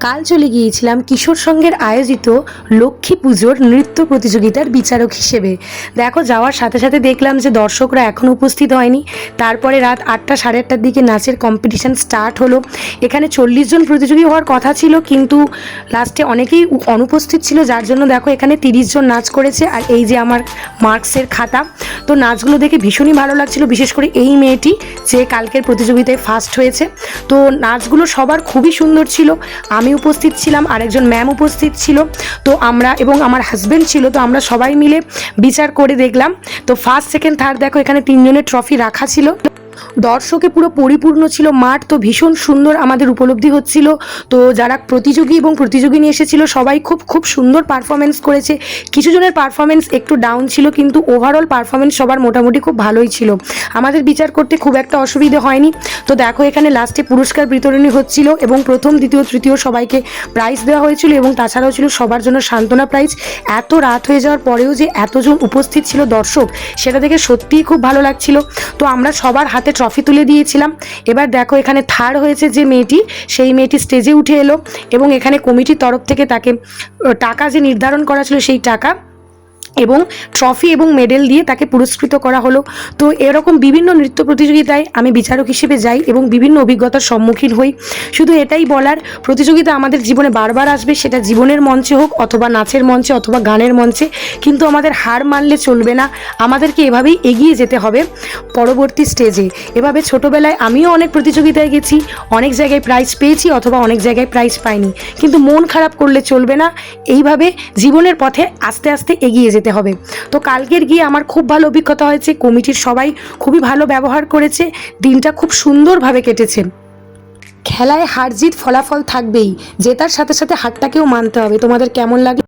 কাল চলে গিয়েছিলাম কিশোর সংঘের আয়োজিত লক্ষ্মী পুজোর নৃত্য প্রতিযোগিতার বিচারক হিসেবে। দেখো, যাওয়ার সাথে সাথে দেখলাম যে দর্শকরা এখনও উপস্থিত হয়নি। তারপরে রাত 8টা সাড়ে 8টার দিকে নাচের কম্পিটিশান স্টার্ট হলো। এখানে 40 জন প্রতিযোগী হওয়ার কথা ছিল, কিন্তু লাস্টে অনেকেই অনুপস্থিত ছিল, যার জন্য দেখো এখানে 30 জন নাচ করেছে। আর এই যে আমার মার্কসের খাতা। তো নাচগুলো দেখে ভীষণই ভালো লাগছিল, বিশেষ করে এই মেয়েটি যে কালকের প্রতিযোগিতায় ফার্স্ট হয়েছে। তো নাচগুলো সবার খুবই সুন্দর ছিল। আমি উপস্থিত ছিলাম, আরেকজন ম্যাম উপস্থিত ছিল, তো আমরা এবং আমার হাজব্যান্ড ছিল, তো আমরা সবাই মিলে বিচার করে দেখলাম। তো ফার্স্ট সেকেন্ড থার্ড দেখো এখানে 3 জনের ট্রফি রাখা ছিল। দর্শকে পুরো পরিপূর্ণ ছিল মাঠ, তো ভীষণ সুন্দর আমাদের উপলব্ধি হচ্ছিল। তো যারা প্রতিযোগী এবং প্রতিযোগিনী এসেছিল সবাই খুব সুন্দর পারফরমেন্স করেছে। কিছু জনের পারফরমেন্স একটু ডাউন ছিল, কিন্তু ওভারঅল পারফরমেন্স সবার মোটামুটি খুব ভালোই ছিল। আমাদের বিচার করতে খুব একটা অসুবিধে হয়নি। তো দেখো এখানে লাস্টে পুরস্কার বিতরণী হচ্ছিল এবং প্রথম দ্বিতীয় তৃতীয় সবাইকে প্রাইজ দেওয়া হয়েছিল, এবং তাছাড়াও ছিল সবার জন্য সান্ত্বনা প্রাইজ। এত রাত হয়ে যাওয়ার পরেও যে এতজন উপস্থিত ছিল দর্শক, সেটা দেখে সত্যিই খুব ভালো লাগছিল। তো আমরা সবার হাতে ট্রফি তুলে দিয়েছিলাম। এবার দেখো এখানে থার্ড হয়েছে যে মেয়েটি, সেই মেয়েটি স্টেজে উঠে এলো, এবং এখানে কমিটির তরফ থেকে তাকে টাকা যে নির্ধারণ করা ছিল সেই টাকা এবং ট্রফি এবং মেডেল দিয়ে তাকে পুরস্কৃত করা হলো। তো এরকম বিভিন্ন নৃত্য প্রতিযোগিতায় আমি বিচারক হিসেবে যাই এবং বিভিন্ন অভিজ্ঞতার সম্মুখীন হই। শুধু এটাই বলার, প্রতিযোগিতা আমাদের জীবনে বারবার আসবে, সেটা জীবনের মঞ্চে হোক অথবা নাচের মঞ্চে অথবা গানের মঞ্চে, কিন্তু আমাদের হার মানলে চলবে না। আমাদেরকে এভাবেই এগিয়ে যেতে হবে পরবর্তী স্টেজে। এভাবে ছোটোবেলায় আমিও অনেক প্রতিযোগিতায় গেছি, অনেক জায়গায় প্রাইজ পেয়েছি অথবা অনেক জায়গায় প্রাইজ পাইনি, কিন্তু মন খারাপ করলে চলবে না। এইভাবে জীবনের পথে আস্তে আস্তে এগিয়ে যেতে হবে। তো কালকের গিয়ে আমার খুব ভালো অভিজ্ঞতা হয়েছে, কমিটির সবাই খুবই ভালো ব্যবহার করেছে, দিনটা খুব সুন্দরভাবে কেটেছে। খেলায় হার জিত ফলাফল থাকবেই, জেতার সাথে সাথে হারটাকেও মানতে হবে। তোমাদের কেমন লাগে?